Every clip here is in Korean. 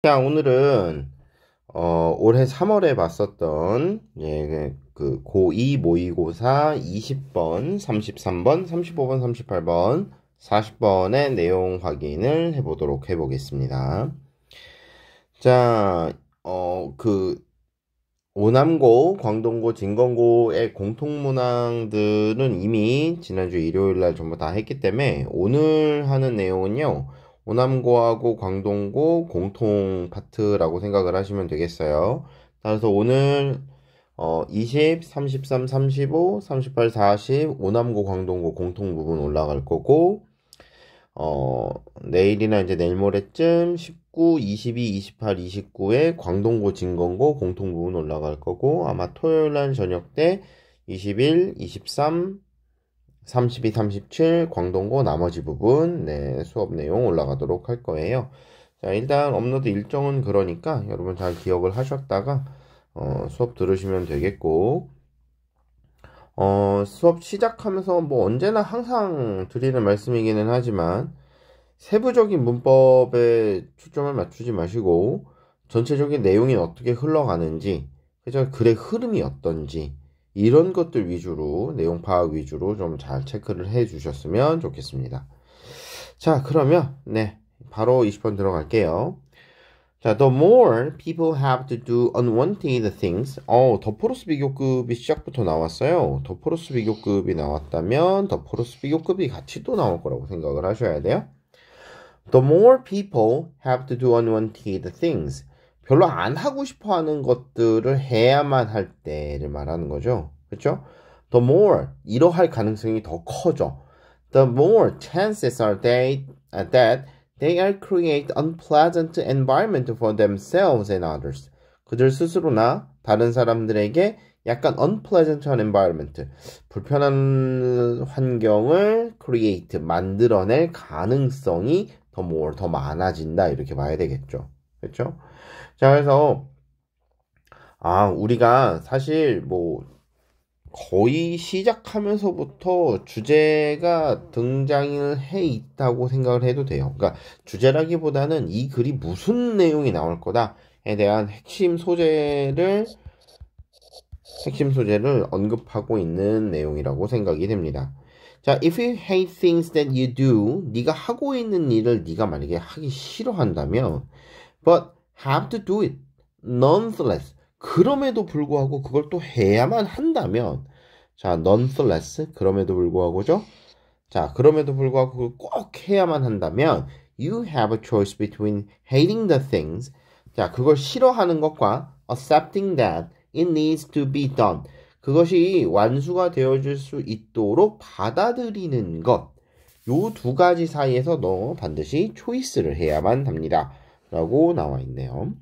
자, 오늘은 올해 3월에 봤었던 고2 모의고사 20번, 33번, 35번, 38번, 40번의 내용 확인을 해보겠습니다. 자, 오남고, 광동고, 진건고의 공통문항들은 이미 지난주 일요일 날 전부 다 했기 때문에 오늘 하는 내용은요. 오남고하고 광동고 공통 파트라고 생각을 하시면 되겠어요. 따라서 오늘 20, 33, 35, 38, 40 오남고 광동고 공통 부분 올라갈 거고 내일이나 이제 내일 모레쯤 19, 22, 28, 29에 광동고, 진건고 공통 부분 올라갈 거고 아마 토요일 날 저녁 때 21, 23, 32, 37 광동고 나머지 부분 수업 내용 올라가도록 할 거예요. 자, 일단 업로드 일정은 그러니까 여러분 잘 기억을 하셨다가 수업 들으시면 되겠고 수업 시작하면서 뭐 언제나 항상 드리는 말씀이기는 하지만 세부적인 문법에 초점을 맞추지 마시고 전체적인 내용이 어떻게 흘러가는지 그죠? 글의 흐름이 어떤지 이런 것들 위주로 내용 파악 위주로 좀 잘 체크를 해 주셨으면 좋겠습니다. 자, 그러면 바로 20번 들어갈게요. 자, the more people have to do unwanted things. 더 포러스 비교급이 시작부터 나왔어요. 더 포러스 비교급이 나왔다면 더 포러스 비교급이 같이 또 나올 거라고 생각을 하셔야 돼요. The more people have to do unwanted things. 별로 안 하고 싶어 하는 것들을 해야만 할 때를 말하는 거죠. 그렇죠? The more, 이러할 가능성이 더 커져. The more chances are that they are create unpleasant environment for themselves and others. 그들 스스로나 다른 사람들에게 약간 unpleasant한 environment, 불편한 환경을 create, 만들어낼 가능성이 더 많아진다 이렇게 봐야 되겠죠. 그렇죠? 자, 그래서 우리가 사실 뭐 거의 시작하면서부터 주제가 등장을 해 있다고 생각을 해도 돼요. 그러니까 주제라기보다는 이 글이 무슨 내용이 나올 거다에 대한 핵심 소재를 언급하고 있는 내용이라고 생각이 됩니다. 자, if you hate things that you do, 네가 하고 있는 일을 네가 만약에 하기 싫어한다면, but have to do it, nonetheless. 그럼에도 불구하고 그걸 또 해야만 한다면, 자, nonetheless, 그럼에도 불구하고죠. 자, 그럼에도 불구하고 그걸 꼭 해야만 한다면, you have a choice between hating the things, 자, 그걸 싫어하는 것과 accepting that it needs to be done. 그것이 완수가 되어질 수 있도록 받아들이는 것. 요 두 가지 사이에서 너 반드시 초이스를 해야만 합니다. 라고 나와 있네요.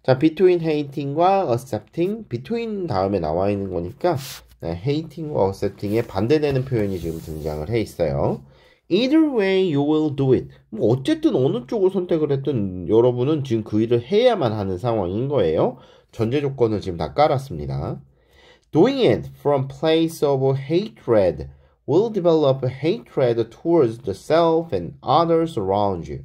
자, between hating과 accepting, between 다음에 나와 있는 거니까 hating과 accepting의 반대되는 표현이 지금 등장을 해 있어요. Either way you will do it. 뭐 어쨌든 어느 쪽을 선택을 했든 여러분은 지금 그 일을 해야만 하는 상황인 거예요. 전제 조건을 지금 다 깔았습니다. Doing it from place of hatred will develop hatred towards the self and others around you.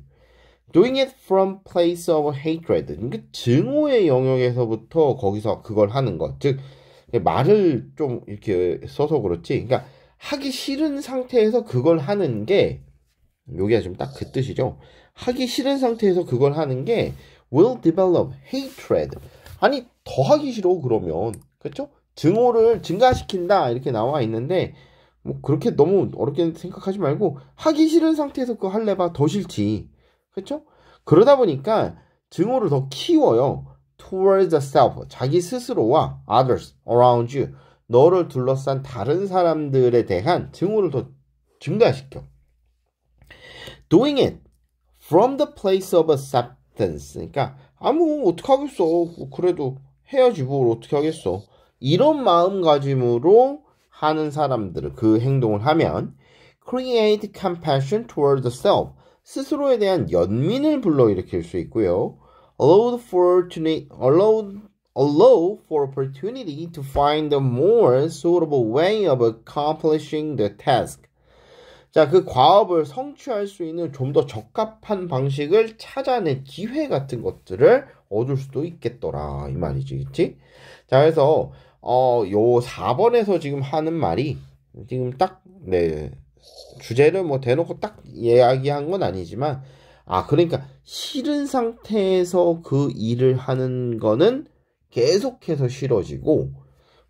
Doing it from place of hatred. 그러니까 증오의 영역에서부터 거기서 그걸 하는 것. 즉 말을 좀 이렇게 써서 그렇지. 그러니까 하기 싫은 상태에서 그걸 하는 게 여기가 좀 딱 그 뜻이죠. 하기 싫은 상태에서 그걸 하는 게 will develop hatred. 아니 더 하기 싫어 그러면 그렇죠? 증오를 증가시킨다 이렇게 나와 있는데 뭐 그렇게 너무 어렵게 생각하지 말고 하기 싫은 상태에서 그거 할래봐 더 싫지 그렇죠? 그러다 보니까 증오를 더 키워요. towards the self 자기 스스로와 others around you 너를 둘러싼 다른 사람들에 대한 증오를 더 증가시켜. doing it from the place of acceptance 그러니까 뭐 어떡하겠어 그래도 해야지 뭘 어떻게 하겠어 이런 마음가짐으로 하는 사람들을 그 행동을 하면 create compassion toward the self 스스로에 대한 연민을 불러일으킬 수 있고요. allow for opportunity to find a more suitable way of accomplishing the task. 자, 그 과업을 성취할 수 있는 좀 더 적합한 방식을 찾아낼 기회 같은 것들을 얻을 수도 있겠더라. 이 말이지, 그치? 자, 그래서, 요 4번에서 지금 하는 말이, 지금 딱, 네, 주제를 뭐 대놓고 딱 이야기한 건 아니지만, 그러니까 싫은 상태에서 그 일을 하는 거는 계속해서 싫어지고,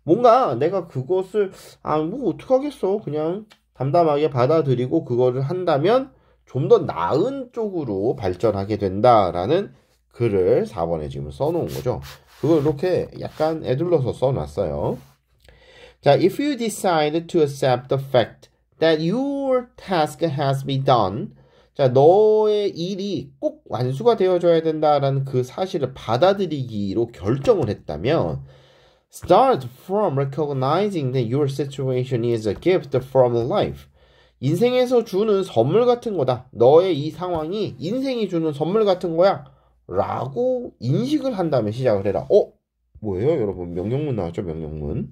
뭔가 내가 그것을, 뭐 어떡하겠어. 그냥 담담하게 받아들이고 그거를 한다면 좀 더 나은 쪽으로 발전하게 된다라는 글을 4번에 지금 써놓은 거죠. 그걸 이렇게 약간 애둘러서 써놨어요. 자, if you decide to accept the fact that your task has been done, 자, 너의 일이 꼭 완수가 되어줘야 된다라는 그 사실을 받아들이기로 결정을 했다면, start from recognizing that your situation is a gift from life. 인생에서 주는 선물 같은 거다. 너의 이 상황이 인생이 주는 선물 같은 거야. 라고 인식을 한 다음에 시작을 해라. 뭐예요, 여러분? 명령문 나왔죠, 명령문.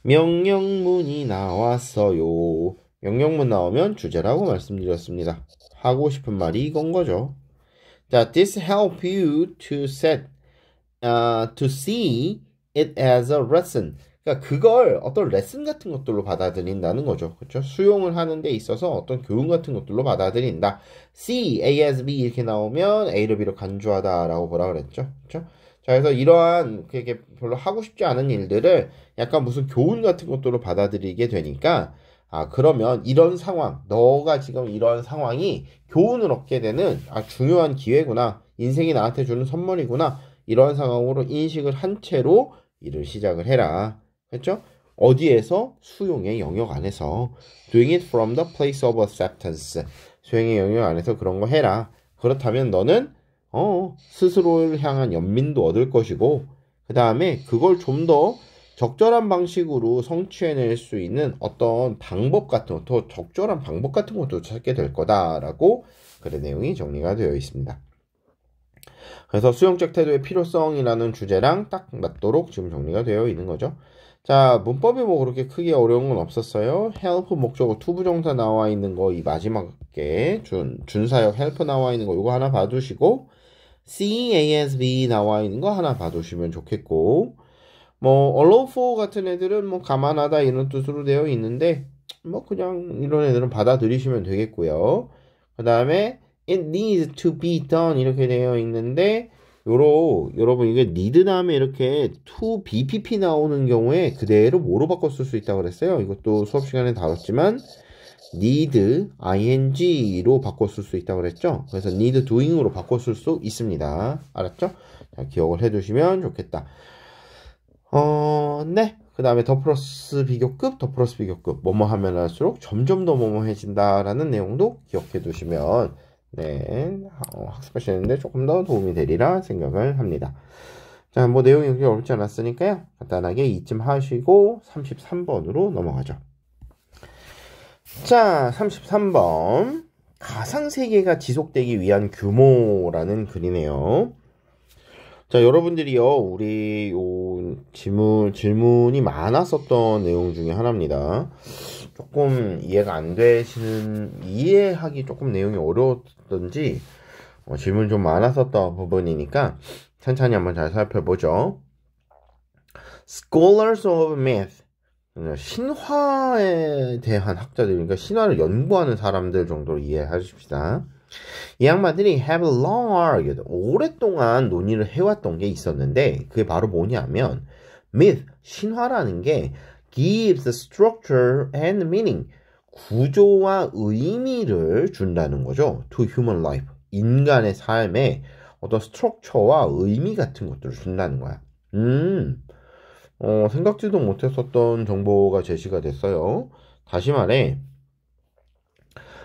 명령문이 나왔어요. 명령문 나오면 주제라고 말씀드렸습니다. 하고 싶은 말이 이건 거죠. 자, this help you to see it as a lesson. 그러니까 그걸 어떤 레슨 같은 것들로 받아들인다는 거죠. 그렇죠? 수용을 하는 데 있어서 어떤 교훈 같은 것들로 받아들인다. C, A as B 이렇게 나오면 A를 B로 간주하다라고 뭐라 그랬죠? 그렇죠? 자, 그래서 이러한 그게 별로 하고 싶지 않은 일들을 약간 무슨 교훈 같은 것들로 받아들이게 되니까 그러면 이런 상황, 너가 지금 이런 상황이 교훈을 얻게 되는 중요한 기회구나. 인생이 나한테 주는 선물이구나. 이런 상황으로 인식을 한 채로 일을 시작을 해라. 그렇죠? 어디에서? 수용의 영역 안에서. Doing it from the place of acceptance. 수용의 영역 안에서 그런 거 해라. 그렇다면 너는 스스로를 향한 연민도 얻을 것이고, 그 다음에 그걸 좀 더 적절한 방식으로 성취해낼 수 있는 어떤 방법 같은 것, 더 적절한 방법 같은 것도 찾게 될 거다라고 글의 내용이 정리가 되어 있습니다. 그래서 수용적 태도의 필요성이라는 주제랑 딱 맞도록 지금 정리가 되어 있는 거죠. 자, 문법이 뭐 그렇게 크게 어려운 건 없었어요. help 목적어 투부정사 나와 있는 거 이 마지막에 준사역 help 나와 있는 거 이거 하나 봐두시고, C, A, S, B 나와 있는 거 하나 봐두시면 좋겠고, 뭐 allow for 같은 애들은 뭐 감안하다 이런 뜻으로 되어 있는데 뭐 그냥 이런 애들은 받아들이시면 되겠고요. 그 다음에 it needs to be done 이렇게 되어 있는데 여러분 이게 need 다음에 이렇게 to BPP 나오는 경우에 그대로 뭐로 바꿔 쓸 수 있다고 그랬어요. 이것도 수업 시간에 다뤘지만 need ing로 바꿔 쓸 수 있다고 그랬죠. 그래서 need doing으로 바꿔 쓸 수 있습니다. 알았죠? 자, 기억을 해두시면 좋겠다. 네. 그 다음에 더 플러스 비교급, 뭐뭐 하면 할수록 점점 더 뭐뭐해진다라는 내용도 기억해 두시면 네, 학습하시는데 조금 더 도움이 되리라 생각을 합니다. 자, 뭐 내용이 그렇게 어렵지 않았으니까요. 간단하게 이쯤 하시고 33번으로 넘어가죠. 자, 33번. 가상세계가 지속되기 위한 규모라는 글이네요. 자, 여러분들이요, 우리 질문이 많았었던 내용 중에 하나입니다. 조금 이해하기 조금 내용이 어려웠던지, 질문이 좀 많았었던 부분이니까, 천천히 한번 잘 살펴보죠. Scholars of Myth. 신화에 대한 학자들, 그러니까 신화를 연구하는 사람들 정도로 이해하십시다. 이 양반들이 have long argued, 오랫동안 논의를 해왔던 게 있었는데 그게 바로 뭐냐면 myth, 신화라는 게 gives structure and meaning, 구조와 의미를 준다는 거죠. to human life, 인간의 삶에 어떤 스트럭처와 의미 같은 것들을 준다는 거야. 생각지도 못했었던 정보가 제시가 됐어요. 다시 말해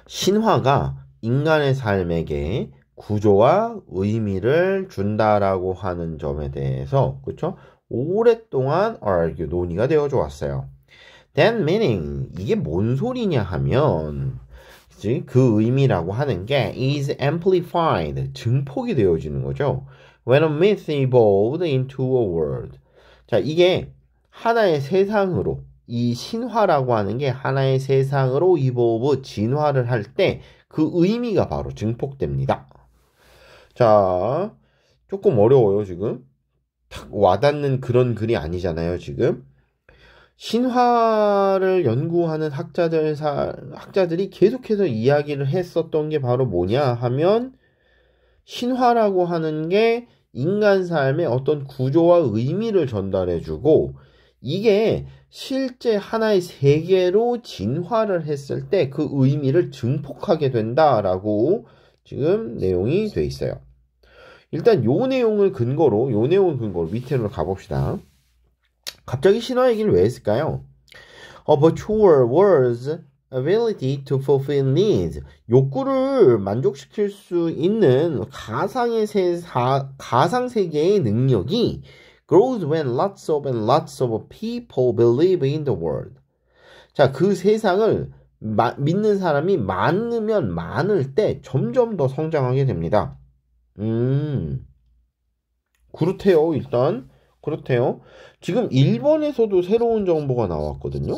신화가 인간의 삶에게 구조와 의미를 준다라고 하는 점에 대해서 그쵸? 오랫동안 argue, 논의가 되어져 왔어요. That meaning, 이게 뭔 소리냐 하면 그 의미라고 하는 게 is amplified, 증폭이 되어지는 거죠. When a myth evolved into a world. 자, 이게 하나의 세상으로 이 신화라고 하는 게 하나의 세상으로 evolve, 진화를 할 때 그 의미가 바로 증폭됩니다. 자, 조금 어려워요, 지금. 탁 와닿는 그런 글이 아니잖아요, 지금. 신화를 연구하는 학자들이 계속해서 이야기를 했었던 게 바로 뭐냐 하면 신화라고 하는 게 인간 삶의 어떤 구조와 의미를 전달해주고 이게 실제 하나의 세계로 진화를 했을 때 그 의미를 증폭하게 된다라고 지금 내용이 돼 있어요. 일단 요 내용을 근거로 밑으로 가봅시다. 갑자기 신화 얘기를 왜 했을까요? A virtual world's ability to fulfill needs. 욕구를 만족시킬 수 있는 가상 세계의 능력이 grows when lots of people believe in the world. 자, 그 세상을 믿는 사람이 많으면 많을 때 점점 더 성장하게 됩니다. 그렇대요, 일단. 그렇대요. 지금 일본에서도 새로운 정보가 나왔거든요.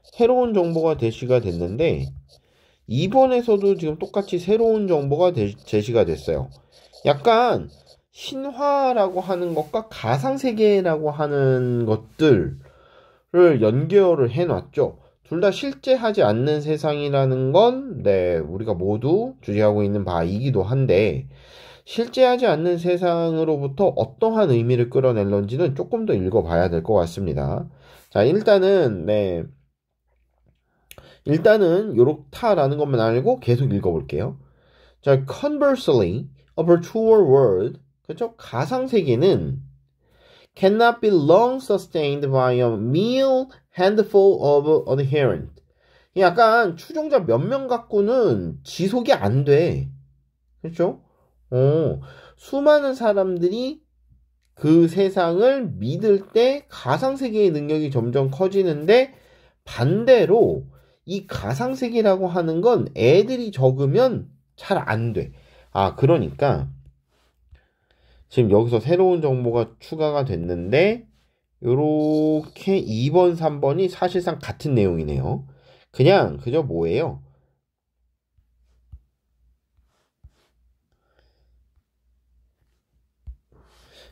새로운 정보가 제시가 됐는데 이번에서도 지금 똑같이 새로운 정보가 제시가 됐어요. 약간 신화라고 하는 것과 가상세계라고 하는 것들을 연결을 해놨죠. 둘 다 실제하지 않는 세상이라는 건 우리가 모두 주제하고 있는 바이기도 한데 실제하지 않는 세상으로부터 어떠한 의미를 끌어낼런지는 조금 더 읽어봐야 될 것 같습니다. 자, 일단은 요렇다라는 것만 알고 계속 읽어볼게요. 자, conversely, a virtual world, 그렇죠? 가상세계는 cannot be long sustained by a mere handful of adherents. 약간 추종자 몇 명 갖고는 지속이 안 돼. 그렇죠? 수많은 사람들이 그 세상을 믿을 때 가상세계의 능력이 점점 커지는데 반대로 이 가상세계라고 하는 건 애들이 적으면 잘 안 돼. 그러니까 지금 여기서 새로운 정보가 추가가 됐는데 요렇게 2번, 3번이 사실상 같은 내용이네요. 그저 뭐예요?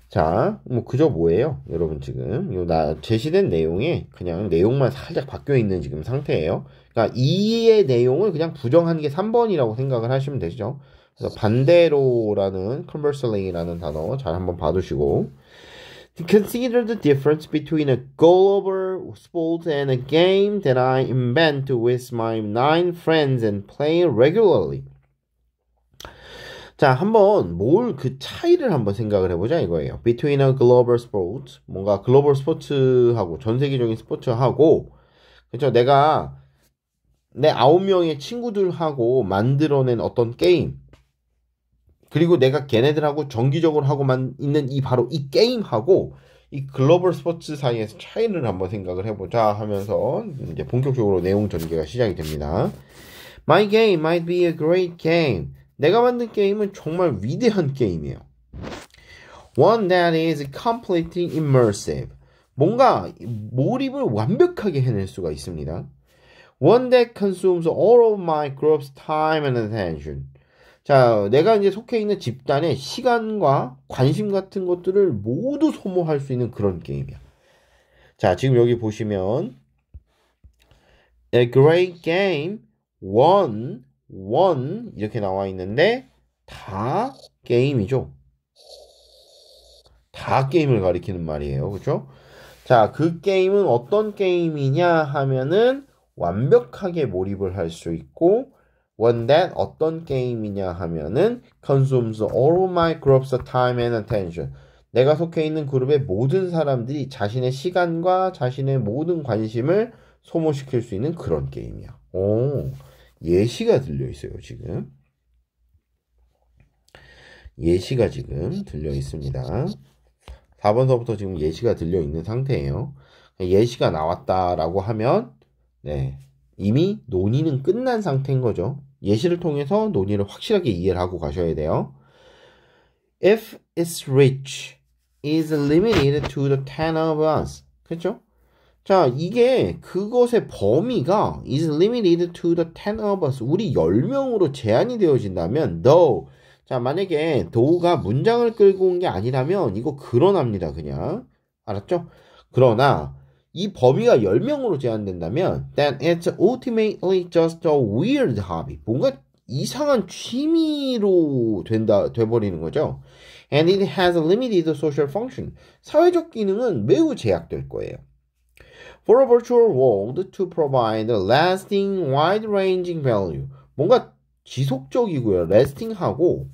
자, 그저 뭐예요? 여러분 지금 제시된 내용에 그냥 내용만 살짝 바뀌어 있는 지금 상태예요. 그러니까 2의 내용을 그냥 부정한 게 3번이라고 생각을 하시면 되죠. 그래서 반대로라는 conversely라는 단어 잘 한번 봐두시고 Consider the difference between a global sport and a game that I invent with my 9 friends and play regularly. 자, 한번 그 차이를 한번 생각을 해보자 이거예요. Between a global sport, 뭔가 글로벌 스포츠하고 전 세계적인 스포츠하고, 그렇죠? 내가 내 9명의 친구들하고 만들어낸 어떤 게임, 그리고 내가 걔네들하고 정기적으로 하고만 있는 바로 이 게임하고 이 글로벌 스포츠 사이에서 차이를 한번 생각을 해보자 하면서 이제 본격적으로 내용 전개가 시작이 됩니다. My game might be a great game. 내가 만든 게임은 정말 위대한 게임이에요. One that is completely immersive. 뭔가 몰입을 완벽하게 해낼 수가 있습니다. One that consumes all of my group's time and attention. 자, 내가 이제 속해 있는 집단의 시간과 관심 같은 것들을 모두 소모할 수 있는 그런 게임이야. 자, 지금 여기 보시면 A great game, one 이렇게 나와 있는데 다 게임이죠. 다 게임을 가리키는 말이에요. 그렇죠? 자, 그 게임은 어떤 게임이냐 하면은 완벽하게 몰입을 할 수 있고 one that 어떤 게임이냐 하면은 consumes all of my group's time and attention. 내가 속해 있는 그룹의 모든 사람들이 자신의 시간과 자신의 모든 관심을 소모시킬 수 있는 그런 게임이야. 예시가 들려 있어요, 지금. 예시가 지금 들려 있습니다. 4번서부터 지금 예시가 들려 있는 상태예요. 예시가 나왔다라고 하면, 이미 논의는 끝난 상태인 거죠. 예시를 통해서 논의를 확실하게 이해를 하고 가셔야 돼요. If its reach is limited to the 10 of us. 그렇죠? 자, 이게 그것의 범위가 is limited to the 10 of us. 우리 10명으로 제한이 되어진다면 though. 자, 만약에 though가 문장을 끌고 온 게 아니라면 이거 그러납니다. 그냥. 알았죠? 그러나 이 범위가 10명으로 제한된다면 then it's ultimately just a weird hobby. 뭔가 이상한 취미로 돼버리는 거죠. And it has a limited social function. 사회적 기능은 매우 제약될 거예요. For a virtual world to provide a lasting, wide-ranging value. 뭔가 지속적이고요. lasting하고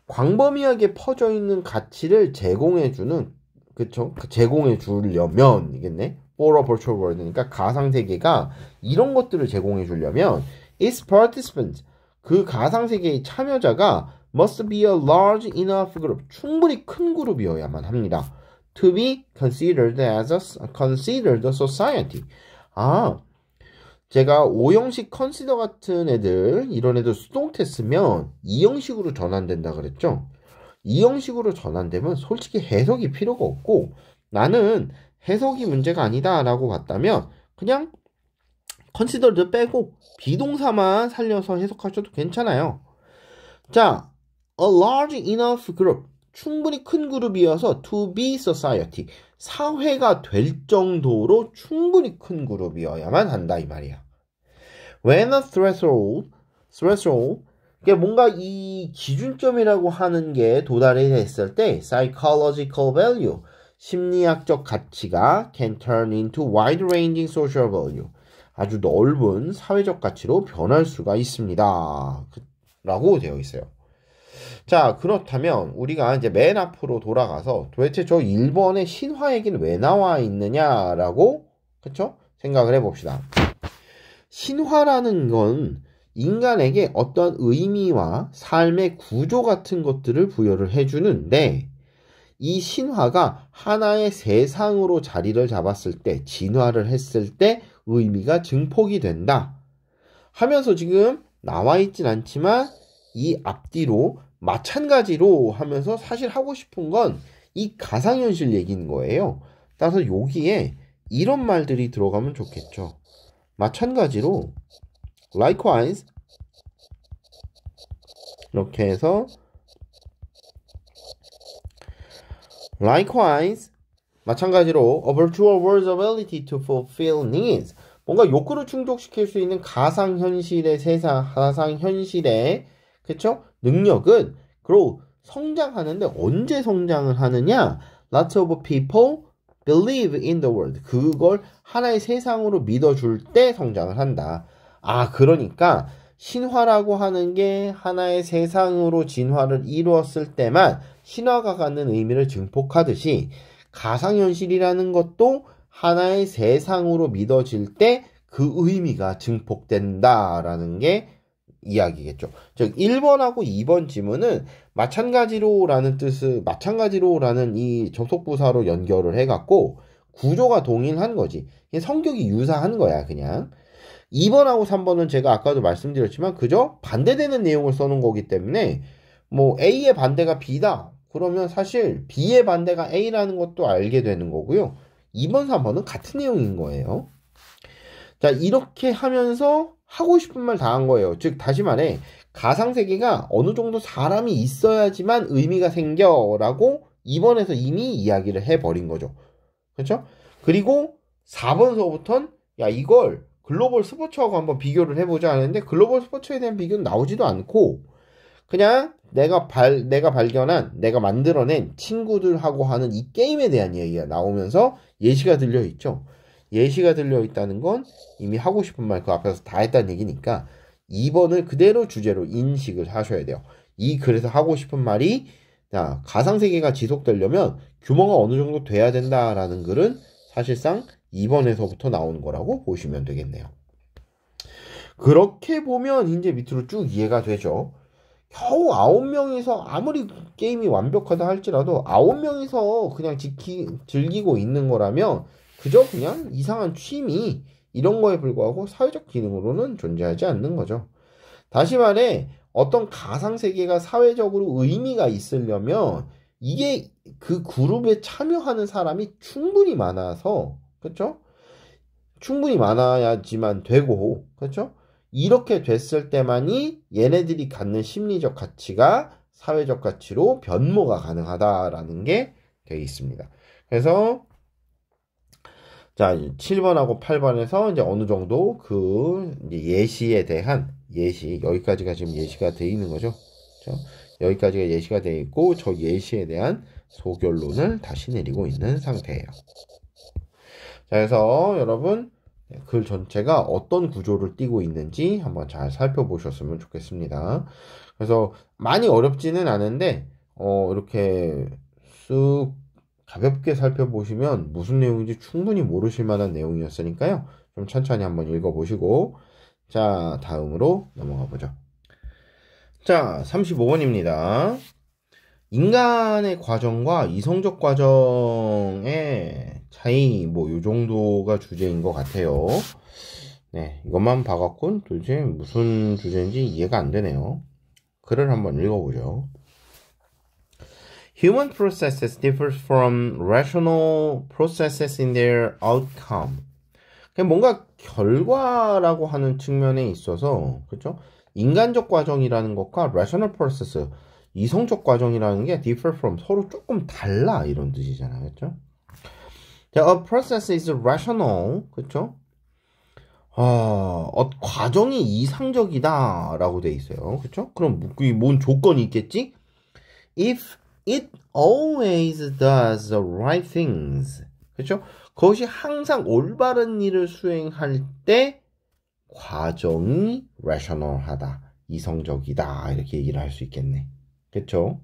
광범위하게 퍼져 있는 가치를 제공해주는, 그쵸? 제공해 주려면, 이겠네? For a virtual world니까 가상세계가 이런 것들을 제공해 주려면, its participants, 그 가상세계의 참여자가 must be a large enough group, 충분히 큰 그룹이어야만 합니다. To be considered as considered a society. 아, 제가 5형식 컨시더 같은 애들, 이런 애들 수동태 쓰면 2형식으로 전환된다 그랬죠? 2형식으로 전환되면 솔직히 해석이 필요가 없고 나는 해석이 문제가 아니다 라고 봤다면 그냥 considered 빼고 비동사만 살려서 해석하셔도 괜찮아요. 자, a large enough group. 충분히 큰 그룹이어서 to be society. 사회가 될 정도로 충분히 큰 그룹이어야만 한다 이 말이야. When a threshold, 이게 뭔가 이 기준점이라고 하는 게 도달이 됐을 때 psychological value, 심리학적 가치가 can turn into wide-ranging social value. 아주 넓은 사회적 가치로 변할 수가 있습니다. 라고 되어 있어요. 자, 그렇다면 우리가 이제 맨 앞으로 돌아가서 도대체 저 1번의 신화 얘기는 왜 나와 있느냐라고 그쵸? 생각을 해봅시다. 신화라는 건 인간에게 어떤 의미와 삶의 구조 같은 것들을 부여를 해주는데 이 신화가 하나의 세상으로 자리를 잡았을 때, 진화를 했을 때 의미가 증폭이 된다 하면서 지금 나와 있진 않지만 이 앞뒤로 마찬가지로 하면서 사실 하고 싶은 건 이 가상현실 얘기인 거예요. 따라서 여기에 이런 말들이 들어가면 좋겠죠. 마찬가지로 likewise 이렇게 해서 likewise 마찬가지로 a virtual world's ability to fulfill needs. 뭔가 욕구를 충족시킬 수 있는 가상현실의 세상, 가상현실의 그쵸? 능력은 그리고 성장하는데 언제 성장을 하느냐? Lots of people believe in the world. 그걸 하나의 세상으로 믿어줄 때 성장을 한다. 아, 그러니까 신화라고 하는 게 하나의 세상으로 진화를 이루었을 때만 신화가 갖는 의미를 증폭하듯이 가상현실이라는 것도 하나의 세상으로 믿어질 때 그 의미가 증폭된다라는 게 이야기겠죠. 즉 1번하고 2번 지문은 마찬가지로라는 뜻을 마찬가지로라는 이 접속부사로 연결을 해갖고 구조가 동일한 거지. 성격이 유사한 거야 그냥. 2번하고 3번은 제가 아까도 말씀드렸지만 그저 반대되는 내용을 써놓은 거기 때문에 뭐 A의 반대가 B다. 그러면 사실 B의 반대가 A라는 것도 알게 되는 거고요. 2번, 3번은 같은 내용인 거예요. 자, 이렇게 하면서 하고 싶은 말 다 한 거예요. 즉 다시 말해 가상세계가 어느 정도 사람이 있어야지만 의미가 생겨라고 2번에서 이미 이야기를 해버린 거죠. 그렇죠? 그리고 4번서부터는 야 이걸 글로벌 스포츠하고 한번 비교를 해보자 하는데 글로벌 스포츠에 대한 비교는 나오지도 않고 그냥 내가 발견한 내가 만들어낸 친구들하고 하는 이 게임에 대한 얘기가 나오면서 예시가 들려있죠. 예시가 들려있다는 건 이미 하고 싶은 말 그 앞에서 다 했다는 얘기니까 2번을 그대로 주제로 인식을 하셔야 돼요. 이 글에서 하고 싶은 말이 자, 가상세계가 지속되려면 규모가 어느 정도 돼야 된다라는 글은 사실상 2번에서부터 나오는 거라고 보시면 되겠네요. 그렇게 보면 이제 밑으로 쭉 이해가 되죠. 겨우 9명이서 아무리 게임이 완벽하다 할지라도 9명이서 그냥 즐기고 있는 거라면 그저 그냥 이상한 취미 이런 거에 불과하고 사회적 기능으로는 존재하지 않는 거죠. 다시 말해 어떤 가상세계가 사회적으로 의미가 있으려면 이게 그 그룹에 참여하는 사람이 충분히 많아서 그렇죠? 충분히 많아야지만 되고, 그렇죠? 이렇게 됐을 때만이 얘네들이 갖는 심리적 가치가 사회적 가치로 변모가 가능하다라는 게 되어 있습니다. 그래서 자, 7번하고 8번에서 이제 어느 정도 그 이제 예시에 대한 여기까지가 지금 예시가 되어 있는 거죠. 그렇죠? 여기까지가 예시가 되어 있고 저 예시에 대한 소결론을 다시 내리고 있는 상태예요. 자, 그래서 여러분 글 전체가 어떤 구조를 띠고 있는지 한번 잘 살펴보셨으면 좋겠습니다. 그래서 많이 어렵지는 않은데 이렇게 쓱 가볍게 살펴보시면 무슨 내용인지 충분히 모르실 만한 내용이었으니까요. 좀 천천히 한번 읽어보시고 자, 다음으로 넘어가 보죠. 자, 35번입니다. 인간의 과정과 이성적 과정의 차이 요 정도가 주제인 것 같아요. 네, 이것만 봐갖고는 도대체 무슨 주제인지 이해가 안 되네요. 글을 한번 읽어보죠. Human processes differ from rational processes in their outcome. 뭔가 결과라고 하는 측면에 있어서, 그렇죠? 인간적 과정이라는 것과 rational process, 이성적 과정이라는 게 differ from, 서로 조금 달라 이런 뜻이잖아요, 그렇죠? 자, a process is rational, 그렇죠? 과정이 이상적이다라고 돼 있어요, 그렇죠? 그럼 뭔 조건이 있겠지? If it always does the right things, 그렇죠? 그것이 항상 올바른 일을 수행할 때 과정이 rational하다, 이성적이다 이렇게 얘기를 할 수 있겠네. 그렇죠?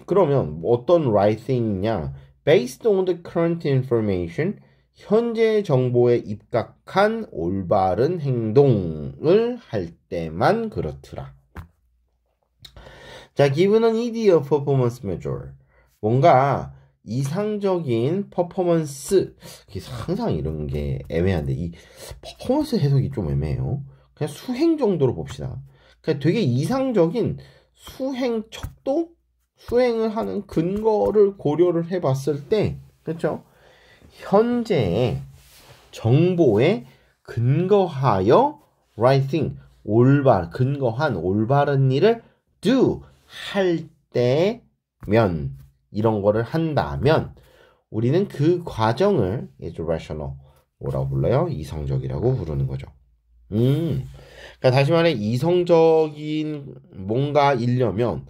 그러면 어떤 right thing이냐? Based on the current information, 현재 정보에 입각한 올바른 행동을 할 때만 그렇더라. 자, given an ideal performance measure, 뭔가 이상적인 퍼포먼스, 항상 이런 게 애매한데 이 퍼포먼스 해석이 좀 애매해요. 그냥 수행 정도로 봅시다. 그냥 되게 이상적인 수행 척도, 수행을 하는 근거를 고려를 해봤을 때, 그렇죠? 현재의 정보에 근거하여 right thing, 근거한 올바른 일을 do, 할 때면, 이런 거를 한다면 우리는 그 과정을 is rational, 뭐라고 불러요? 이성적이라고 부르는 거죠. 그러니까 다시 말해 이성적인 뭔가이려면,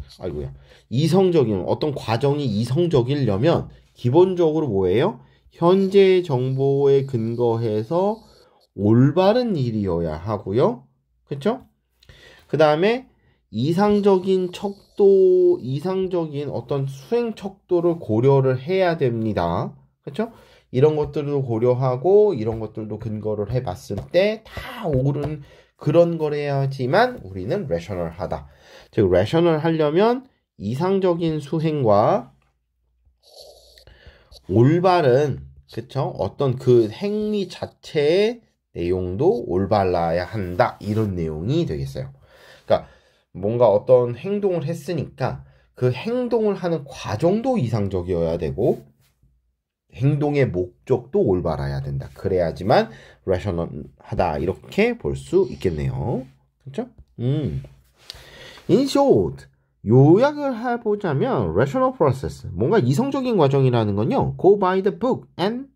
이성적인 어떤 과정이 이성적이려면 기본적으로 뭐예요? 현재 정보에 근거해서 올바른 일이어야 하고요. 그렇죠? 그 다음에 이상적인 어떤 수행 척도를 고려를 해야 됩니다. 그렇죠? 이런 것들도 고려하고 이런 것들도 근거를 해봤을 때 다 옳은 그런 걸 해야지만 우리는 rational하다. 즉 rational 하려면 이상적인 수행과 올바른, 그쵸? 어떤 그 행위 자체의 내용도 올바라야 한다. 이런 내용이 되겠어요. 그러니까 뭔가 어떤 행동을 했으니까 그 행동을 하는 과정도 이상적이어야 되고 행동의 목적도 올바라야 된다. 그래야지만 rational하다. 이렇게 볼 수 있겠네요. 그렇죠? In short, 요약을 해보자면 rational process, 뭔가 이성적인 과정이라는 건요, go by the book and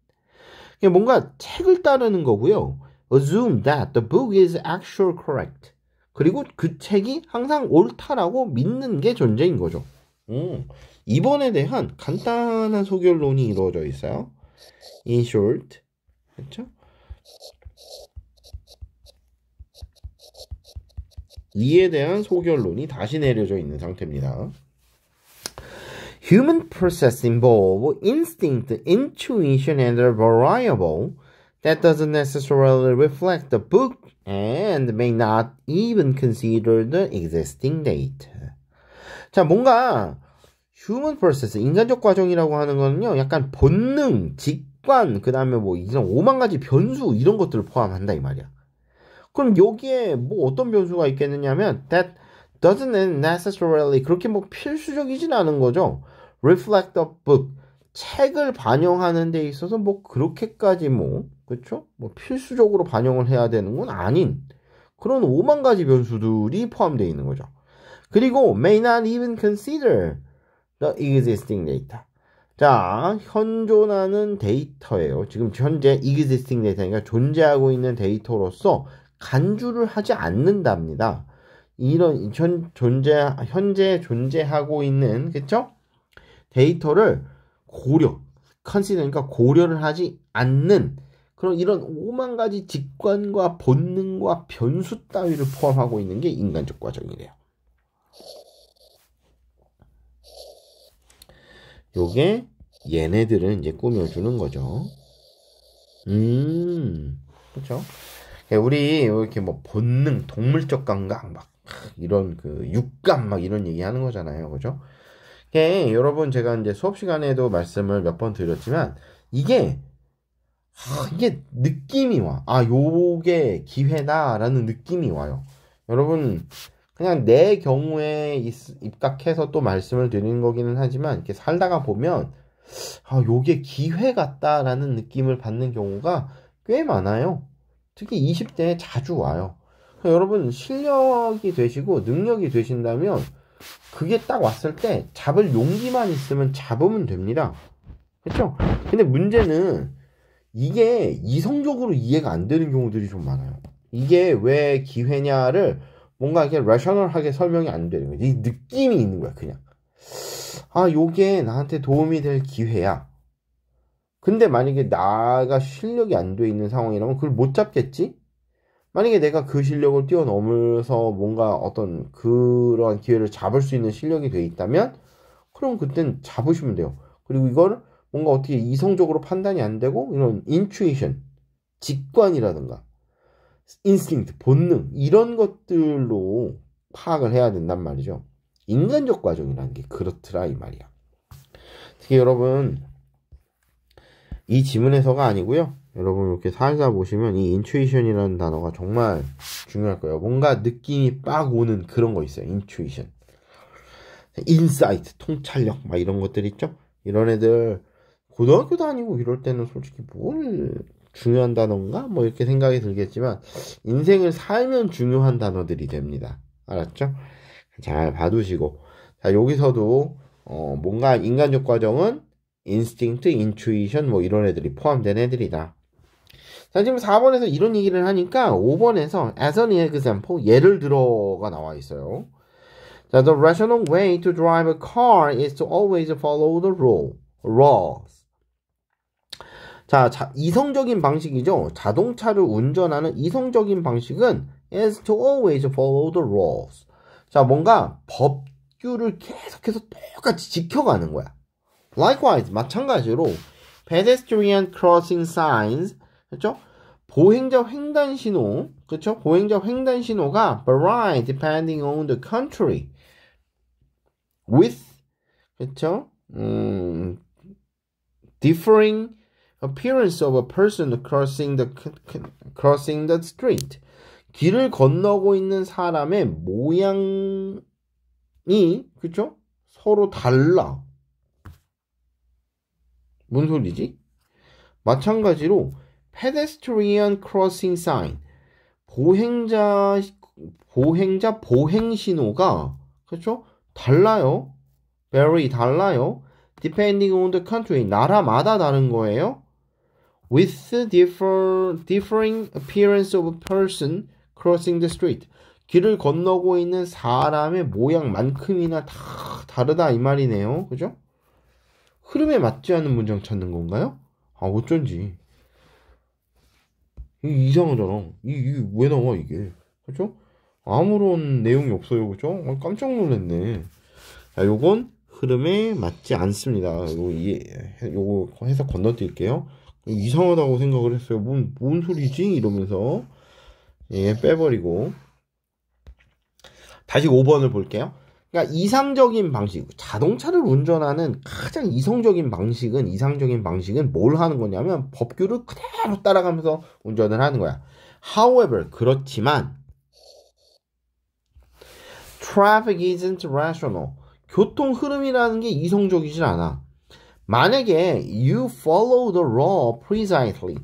뭔가 책을 따르는 거고요. assume that the book is actually correct. 그리고 그 책이 항상 옳다라고 믿는 게 존재인 거죠. 이번에 대한 간단한 소결론이 이루어져 있어요. In short, 그렇죠? 이에 대한 소결론이 다시 내려져 있는 상태입니다. Human process involve instinct, intuition, and a variable that doesn't necessarily reflect the book and may not even consider the existing date. 자, 뭔가 human process, 인간적 과정이라고 하는 거는요, 약간 본능, 직관, 그 다음에 이런 5만 가지 변수 이런 것들을 포함한다 이 말이야. 그럼 여기에 어떤 변수가 있겠느냐면 that doesn't necessarily, 그렇게 필수적이진 않은 거죠. reflect the book, 책을 반영하는 데 있어서 뭐 그렇게까지 그쵸? 뭐 필수적으로 반영을 해야 되는 건 아닌 그런 5만 가지 변수들이 포함되어 있는 거죠. 그리고 may not even consider the existing data. 자, 현존하는 데이터예요. 지금 현재 existing data니까 존재하고 있는 데이터로서 간주를 하지 않는답니다. 이런 현재 존재하고 있는 그쵸? 데이터를 consider니까 고려를 하지 않는 그런 이런 5만 가지 직관과 본능과 변수 따위를 포함하고 있는 게 인간적 과정이래요. 요게 얘네들은 이제 꾸며주는 거죠. 그렇죠? 우리 이렇게 뭐 본능, 동물적 감각 막 이런 그 육감 막 이런 얘기 하는 거잖아요. 그죠? 여러분 제가 이제 수업 시간에도 말씀을 몇 번 드렸지만 이게 느낌이 와. 요게 기회다라는 느낌이 와요. 여러분 그냥 내 경우에 입각해서 또 말씀을 드리는 거기는 하지만 이렇게 살다가 보면 요게 기회 같다라는 느낌을 받는 경우가 꽤 많아요. 특히 20대에 자주 와요. 여러분 실력이 되시고 능력이 되신다면 그게 딱 왔을 때 잡을 용기만 있으면 잡으면 됩니다. 그렇죠? 근데 문제는 이게 이성적으로 이해가 안 되는 경우들이 좀 많아요. 이게 왜 기회냐를 뭔가 이렇게 레셔널하게 설명이 안 되는 거야. 이 느낌이 있는 거야, 그냥. 요게 나한테 도움이 될 기회야. 근데 만약에 나가 실력이 안 돼 있는 상황이라면 그걸 못 잡겠지? 만약에 내가 그 실력을 뛰어넘어서 뭔가 어떤 그러한 기회를 잡을 수 있는 실력이 돼 있다면 그럼 그땐 잡으시면 돼요. 그리고 이걸 뭔가 어떻게 이성적으로 판단이 안 되고 이런 인투이션, 직관이라든가 인스팅트, 본능 이런 것들로 파악을 해야 된단 말이죠. 인간적 과정이라는 게 그렇더라 이 말이야. 특히 여러분 이 지문에서가 아니고요. 여러분 이렇게 살살 보시면 이 인투이션이라는 단어가 정말 중요할 거예요. 뭔가 느낌이 빡 오는 그런 거 있어요. 인투이션, 인사이트, 통찰력 막 이런 것들 있죠. 이런 애들 고등학교 다니고 이럴 때는 솔직히 뭘 중요한 단어인가? 뭐 이렇게 생각이 들겠지만 인생을 살면 중요한 단어들이 됩니다. 알았죠? 잘 봐두시고 자 여기서도 뭔가 인간적 과정은 인스팅트, 인투이션 뭐 이런 애들이 포함된 애들이다. 자 지금 4번에서 이런 얘기를 하니까 5번에서 as an example 예를 들어가 나와 있어요. 자, the rational way to drive a car is to always follow the rules. 자, 이성적인 방식이죠. 자동차를 운전하는 이성적인 방식은 is to always follow the rules. 자, 뭔가 법규를 계속해서 똑같이 지켜가는 거야. Likewise, 마찬가지로 pedestrian crossing signs, 그렇죠? 보행자 횡단 신호, 그렇죠? 보행자 횡단 신호가 vary depending on the country with, 그렇죠? differing appearance of a person crossing the street. 길을 건너고 있는 사람의 모양이, 그렇죠? 서로 달라. 뭔 소리지? 마찬가지로 pedestrian crossing sign, 보행자 보행 신호가 그렇죠? 달라요. very 달라요. depending on the country, 나라마다 다른 거예요. with differing appearance of a person crossing the street, 길을 건너고 있는 사람의 모양만큼이나 다 다르다 이 말이네요. 그죠? 흐름에 맞지 않는 문장 찾는 건가요? 어쩐지 이상하잖아. 이게 왜 나와 이게? 그죠? 아무런 내용이 없어요. 그죠? 깜짝 놀랐네. 자, 요건 흐름에 맞지 않습니다. 요거 해서 건너뛸게요. 이상하다고 생각을 했어요. 뭔 소리지? 이러면서 빼버리고 다시 5번을 볼게요. 그러니까 이상적인 방식, 자동차를 운전하는 가장 이상적인 방식은 뭘 하는 거냐면 법규를 그대로 따라가면서 운전을 하는 거야. However, 그렇지만 traffic isn't rational. 교통 흐름이라는 게 이성적이질 않아. 만약에 you follow the law precisely,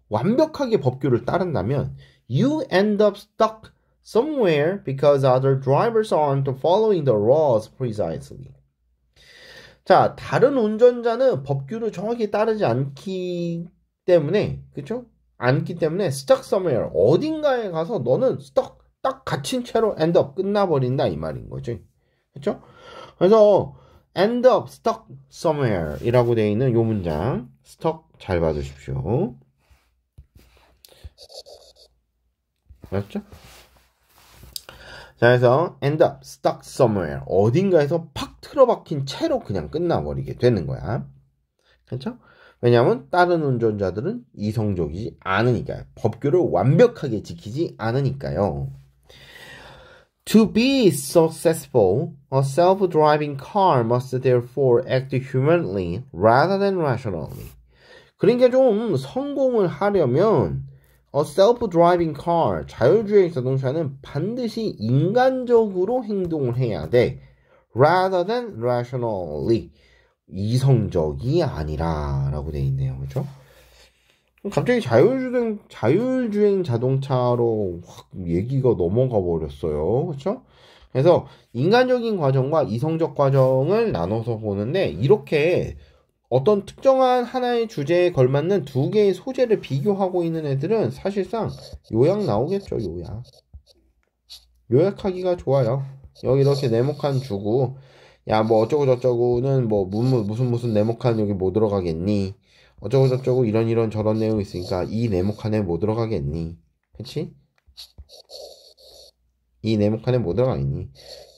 완벽하게 법규를 따른다면 you end up stuck somewhere because other drivers aren't following the laws precisely. 자, 다른 운전자는 법규를 정확히 따르지 않기 때문에, 그쵸? 않기 때문에 stuck somewhere, 어딘가에 가서 너는 stuck, 딱 갇힌 채로 end up, 끝나버린다 이 말인 거지. 그쵸? 그래서 end up stuck somewhere 이라고 되어 있는 요 문장 stuck 잘 봐주십시오. 맞죠? 자, 그래서 end up stuck somewhere, 어딘가에서 팍 틀어박힌 채로 그냥 끝나버리게 되는 거야. 그렇죠? 왜냐하면 다른 운전자들은 이성적이지 않으니까요. 법규를 완벽하게 지키지 않으니까요. To be successful, a self-driving car must therefore act humanly rather than rationally. 그러니까 좀 성공을 하려면 a self-driving car, 자율주행 자동차는 반드시 인간적으로 행동을 해야 돼. rather than rationally, 이성적이 아니라 라고 되어 있네요. 그렇죠? 갑자기 자율주행 자동차로 확 얘기가 넘어가 버렸어요. 그렇죠? 그래서 인간적인 과정과 이성적 과정을 나눠서 보는데, 이렇게 어떤 특정한 하나의 주제에 걸맞는 두 개의 소재를 비교하고 있는 애들은 사실상 요약 나오겠죠. 요약하기가 좋아요. 여기 이렇게 네모칸 주고, 야 뭐 어쩌고 저쩌고는 뭐 무슨 네모칸 여기 뭐 들어가겠니, 어쩌고 저쩌고 이런 저런 내용이 있으니까 이 네모칸에 뭐 들어가겠니, 그치? 이 네모칸에 뭐 들어가겠니,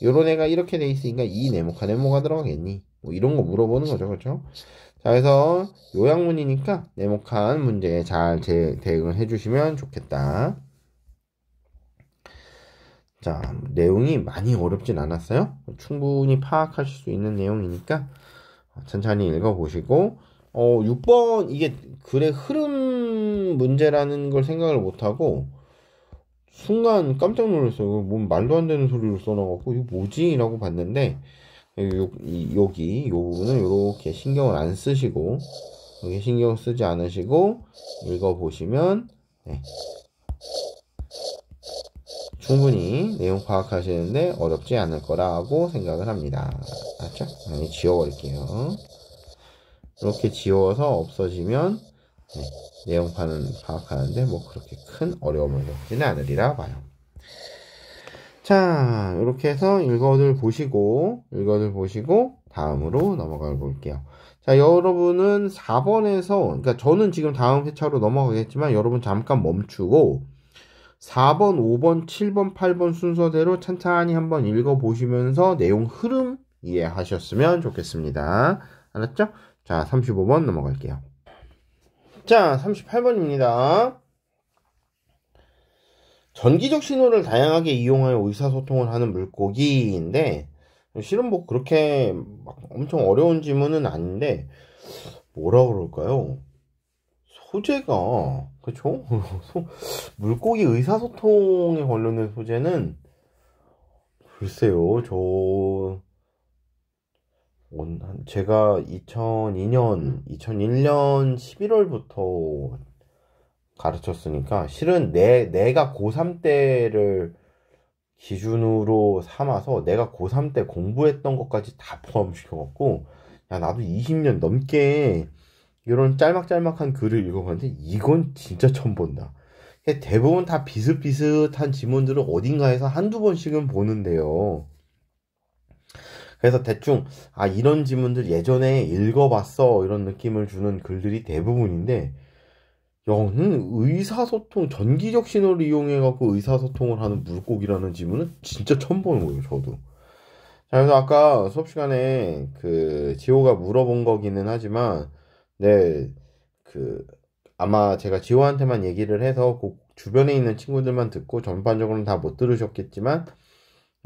요런 애가 이렇게 돼 있으니까 이 네모칸에 뭐가 들어가겠니, 뭐 이런 거 물어보는 거죠. 그렇죠? 자, 그래서 요약문이니까 네모칸 문제에 잘 대응을 해주시면 좋겠다. 자, 내용이 많이 어렵진 않았어요. 충분히 파악하실 수 있는 내용이니까 천천히 읽어보시고, 6번 이게 글의 흐름 문제라는 걸 생각을 못하고 순간 깜짝 놀랐어요. 뭔 말도 안 되는 소리를 써놔갖고 이거 뭐지? 라고 봤는데, 여기 요거는 이렇게 신경을 안 쓰시고, 여기 신경 쓰지 않으시고 읽어보시면 충분히 내용 파악하시는데 어렵지 않을 거라고 생각을 합니다. 맞죠? 지워버릴게요. 이렇게 지워서 없어지면 내용판은 파악하는데 뭐 그렇게 큰 어려움을 겪지는 않으리라 봐요. 자, 이렇게 해서 읽어들 보시고 다음으로 넘어가 볼게요. 자, 여러분은 4번에서, 그러니까 저는 지금 다음 회차로 넘어가겠지만 여러분 잠깐 멈추고 4번, 5번, 7번, 8번 순서대로 찬찬히 한번 읽어보시면서 내용 흐름 이해하셨으면 좋겠습니다. 알았죠? 자, 35번 넘어갈게요. 자, 38번입니다. 전기적 신호를 다양하게 이용하여 의사소통을 하는 물고기인데, 실은 뭐 그렇게 막 엄청 어려운 지문은 아닌데, 뭐라 그럴까요? 소재가, 그쵸? 물고기 의사소통에 관련된 소재는, 글쎄요, 제가 2001년 11월부터 가르쳤으니까, 실은 내가 고3 때를 기준으로 삼아서 내가 고3 때 공부했던 것까지 다 포함시켜갖고, 야, 나도 20년 넘게 이런 짤막짤막한 글을 읽어봤는데 이건 진짜 처음 본다. 대부분 다 비슷비슷한 지문들을 어딘가에서 한두 번씩은 보는데요. 그래서 대충 이런 지문들 예전에 읽어봤어 이런 느낌을 주는 글들이 대부분인데, 의사소통, 전기적 신호를 이용해갖고 의사소통을 하는 물고기라는 지문은 진짜 처음 보는 거예요, 저도. 자, 그래서 아까 수업 시간에 지호가 물어본 거기는 하지만, 아마 제가 지호한테만 얘기를 해서 주변에 있는 친구들만 듣고 전반적으로는 다 못 들으셨겠지만,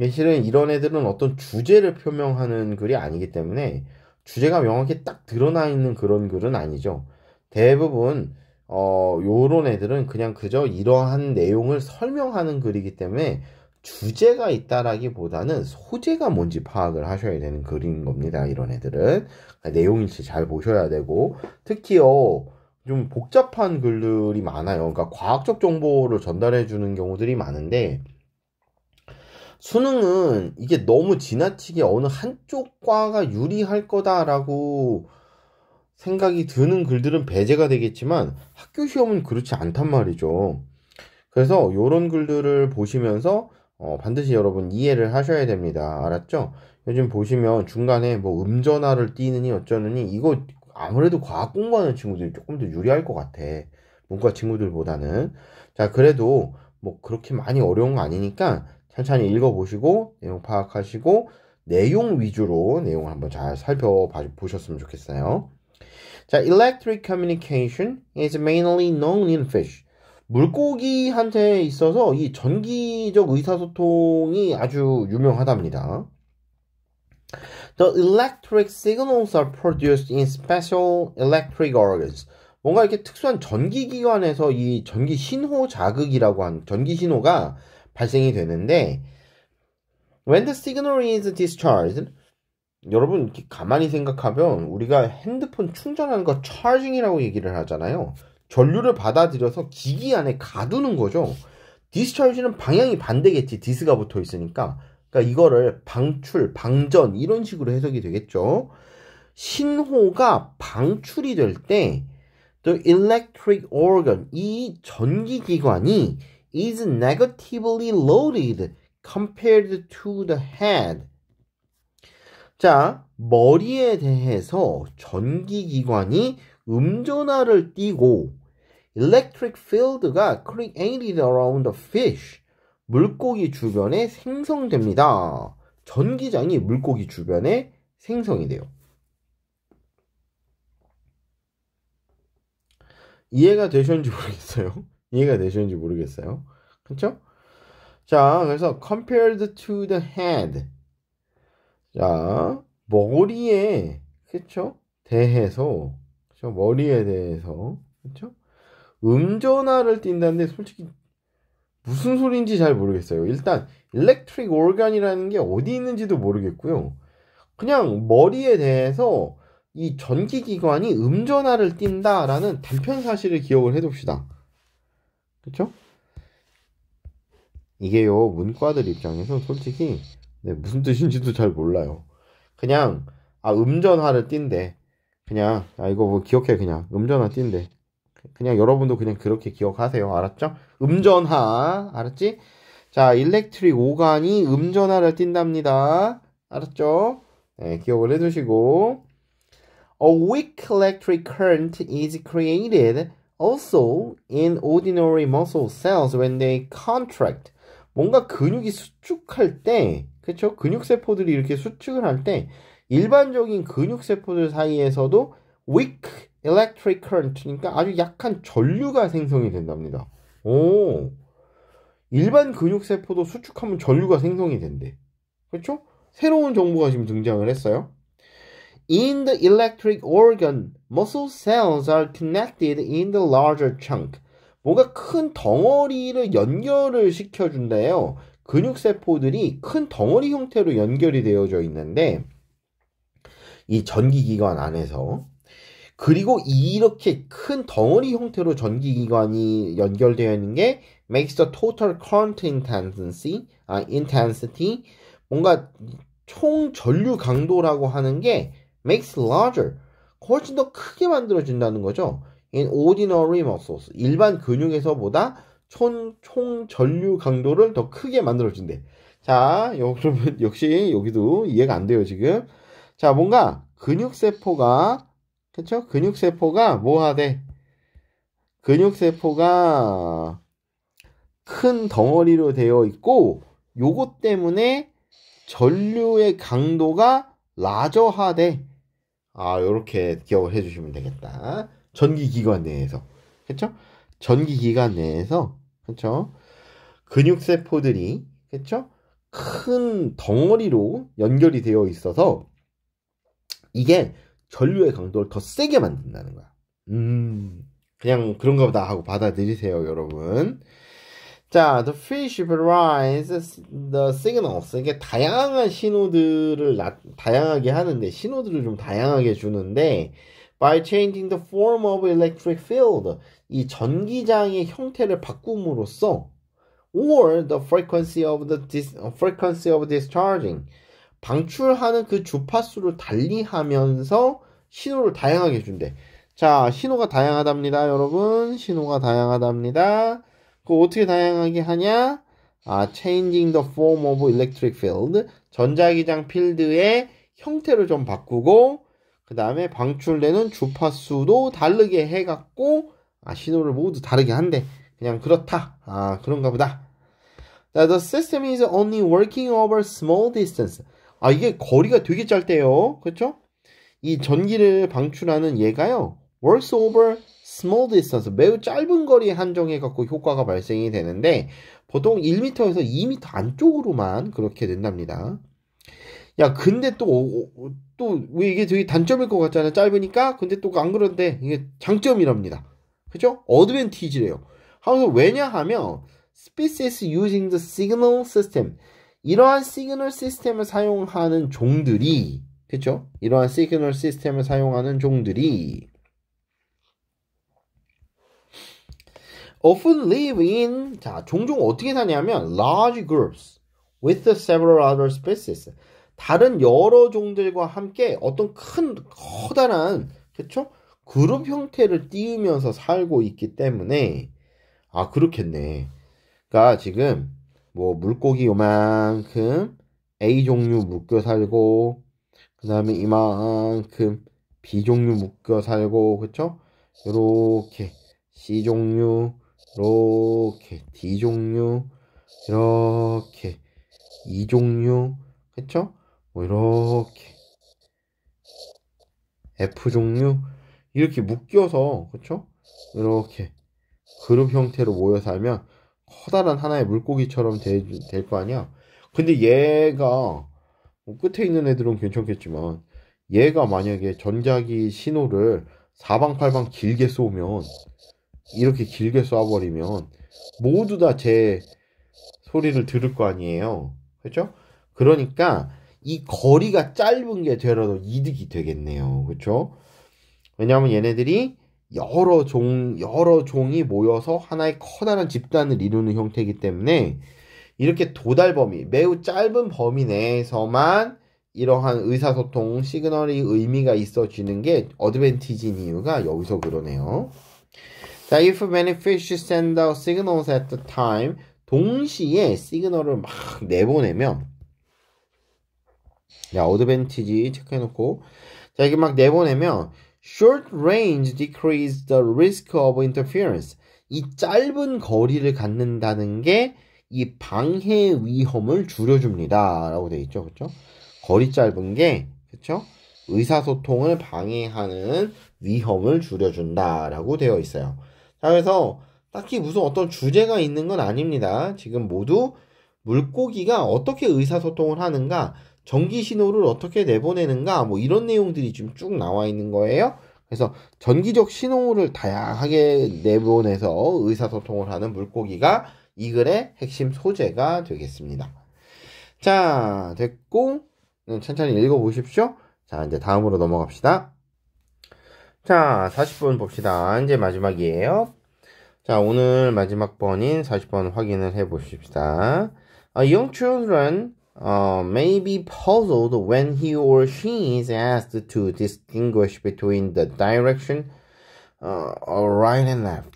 실은 이런 애들은 어떤 주제를 표명하는 글이 아니기 때문에 주제가 명확히 딱 드러나 있는 그런 글은 아니죠. 대부분 요런 애들은 그냥 그저 이러한 내용을 설명하는 글이기 때문에 주제가 있다라기보다는 소재가 뭔지 파악을 하셔야 되는 글인 겁니다. 이런 애들은 내용일치 잘 보셔야 되고 특히요 좀 복잡한 글들이 많아요. 그러니까 과학적 정보를 전달해 주는 경우들이 많은데 수능은 이게 너무 지나치게 어느 한쪽 과가 유리할 거다라고 생각이 드는 글들은 배제가 되겠지만 학교 시험은 그렇지 않단 말이죠. 그래서 이런 글들을 보시면서 반드시 여러분 이해를 하셔야 됩니다. 알았죠? 요즘 보시면 중간에 뭐 음전화를 띄느니 어쩌느니 이거 아무래도 과학 공부하는 친구들이 조금 더 유리할 것 같아. 문과 친구들보다는. 자, 그래도 뭐 그렇게 많이 어려운 거 아니니까 천천히 읽어보시고 내용 파악하시고 내용 위주로 내용을 한번 잘 살펴보셨으면 좋겠어요. 자, electric communication is mainly known in fish. 물고기한테 있어서 이 전기적 의사소통이 아주 유명하답니다. The electric signals are produced in special electric organs. 뭔가 이렇게 특수한 전기기관에서 이 전기 신호 자극이라고 하는 전기 신호가 발생이 되는데 when the signal is discharged 여러분 이렇게 가만히 생각하면 우리가 핸드폰 충전하는 거 차징이라고 얘기를 하잖아요. 전류를 받아들여서 기기 안에 가두는 거죠. 디스차지는 방향이 반대겠지. 디스가 붙어 있으니까. 그러니까 이거를 방출, 방전 이런 식으로 해석이 되겠죠. 신호가 방출이 될 때 the electric organ 이 전기기관이 is negatively loaded compared to the head. 자, 머리에 대해서 전기기관이 음전화를 띠고 electric field가 created around the fish 물고기 주변에 생성됩니다. 전기장이 물고기 주변에 생성이 돼요. 이해가 되셨는지 모르겠어요. 이해가 되셨는지 모르겠어요. 그렇죠? 자, 그래서 compared to the head. 자, 머리에 그렇죠? 대해서 그렇죠? 머리에 대해서 그렇죠? 음전화를 띈다는데 솔직히 무슨 소리인지 잘 모르겠어요. 일단 electric organ이라는 게 어디 있는지도 모르겠고요. 그냥 머리에 대해서 이 전기기관이 음전화를 띈다라는 단편 사실을 기억을 해둡시다. 그렇죠? 이게요 문과들 입장에서 솔직히 무슨 뜻인지도 잘 몰라요. 그냥 음전화를 띈대. 그냥 이거 뭐 기억해. 그냥 음전화 띈대. 그냥 여러분도 그냥 그렇게 기억하세요. 알았죠? 음전화 알았지? 자, 일렉트릭 오간이 음전화를 띈답니다. 알았죠? 네, 기억을 해두시고 A weak electric current is created also in ordinary muscle cells when they contract. 뭔가 근육이 수축할 때, 그쵸? 근육세포들이 이렇게 수축을 할 때, 일반적인 근육세포들 사이에서도 weak electric current, 그러니까 아주 약한 전류가 생성이 된답니다. 오, 일반 근육세포도 수축하면 전류가 생성이 된대. 그쵸? 새로운 정보가 지금 등장을 했어요. In the electric organ, muscle cells are connected in the larger chunk. 뭔가 큰 덩어리를 연결을 시켜준대요. 근육세포들이 큰 덩어리 형태로 연결이 되어져 있는데 이 전기기관 안에서 그리고 이렇게 큰 덩어리 형태로 전기기관이 연결되어 있는 게 makes the total current intensity 뭔가 총 전류 강도라고 하는 게 makes larger 훨씬 더 크게 만들어진다는 거죠. In ordinary muscles 일반 근육에서보다 총 전류 강도를 더 크게 만들어진대. 자, 여러분 역시 여기도 이해가 안 돼요 지금. 자, 뭔가 근육세포가 그쵸? 근육세포가 뭐 하대? 근육세포가 큰 덩어리로 되어 있고 요것 때문에 전류의 강도가 라저하대. 요렇게 기억을 해주시면 되겠다. 전기기관 내에서. 그쵸? 전기기관 내에서. 그쵸? 근육세포들이. 그쵸? 큰 덩어리로 연결이 되어 있어서 이게 전류의 강도를 더 세게 만든다는 거야. 그냥 그런가 보다 하고 받아들이세요, 여러분. 자, the fish varies the signals. 이게 다양한 신호들을 다양하게 하는데 신호들을 좀 다양하게 주는데 by changing the form of electric field. 이 전기장의 형태를 바꿈으로써 or the frequency of discharging. 방출하는 그 주파수를 달리하면서 신호를 다양하게 준대. 자, 신호가 다양하답니다, 여러분. 신호가 다양하답니다. 그거 어떻게 다양하게 하냐? changing the form of electric field. 전자기장 필드의 형태를 좀 바꾸고, 그 다음에 방출되는 주파수도 다르게 해갖고, 신호를 모두 다르게 한대. 그냥 그렇다. 그런가 보다. The system is only working over small distance. 이게 거리가 되게 짧대요. 그쵸? 이 전기를 방출하는 얘가요. works over small distance. 매우 짧은 거리에 한정해 갖고 효과가 발생이 되는데 보통 1m에서 2m 안쪽으로만 그렇게 된답니다. 야, 근데 또 왜 이게 되게 단점일 것 같잖아요. 짧으니까. 근데 또 안 그런데 이게 장점이랍니다. 그죠? 어드밴티지래요. 하면서 왜냐하면 species using the signal system. 이러한 시그널 시스템을 사용하는 종들이, 그쵸? 이러한 시그널 시스템을 사용하는 종들이 often live in, 종종 어떻게 사냐면 large groups with several other species. 다른 여러 종들과 함께 어떤 커다란, 그쵸? 그룹 형태를 띄우면서 살고 있기 때문에, 그렇겠네. 그러니까 지금 물고기 요만큼 A 종류 묶여 살고, 그 다음에 이만큼 B 종류 묶여 살고, 그쵸? 요렇게 C 종류, 요렇게 D 종류, 이렇게 E 종류, 그쵸? 이렇게 F 종류, 이렇게 묶여서, 그쵸? 이렇게 그룹 형태로 모여 살면 커다란 하나의 물고기처럼 될 거 아니야. 근데 얘가 끝에 있는 애들은 괜찮겠지만 얘가 만약에 전자기 신호를 사방팔방 길게 쏘면, 이렇게 길게 쏴버리면 모두 다 제 소리를 들을 거 아니에요. 그렇죠? 그러니까 이 거리가 짧은 게 되어도 이득이 되겠네요. 그렇죠? 왜냐하면 얘네들이 여러 종이 모여서 하나의 커다란 집단을 이루는 형태이기 때문에 이렇게 도달 범위, 매우 짧은 범위 내에서만 이러한 의사소통 시그널이 의미가 있어지는 게 어드밴티지인 이유가 여기서 그러네요. 자, if many fish send out signals at the time, 동시에 시그널을 막 내보내면, 어드밴티지 체크해놓고, 자, 이게 막 내보내면 short range decrease the risk of interference. 이 짧은 거리를 갖는다는 게 이 방해 위험을 줄여줍니다. 라고 되어 있죠. 그쵸? 거리 짧은 게, 그쵸? 의사소통을 방해하는 위험을 줄여준다. 라고 되어 있어요. 자, 그래서 딱히 무슨 어떤 주제가 있는 건 아닙니다. 지금 모두 물고기가 어떻게 의사소통을 하는가, 전기 신호를 어떻게 내보내는가, 이런 내용들이 지금 쭉 나와 있는 거예요. 그래서 전기적 신호를 다양하게 내보내서 의사소통을 하는 물고기가 이 글의 핵심 소재가 되겠습니다. 자, 됐고 천천히 읽어보십시오. 자, 이제 다음으로 넘어갑시다. 자, 40번 봅시다. 이제 마지막이에요. 자, 오늘 마지막 번인 40번 확인을 해보십시다. Young children may be puzzled when he or she is asked to distinguish between the direction right and left.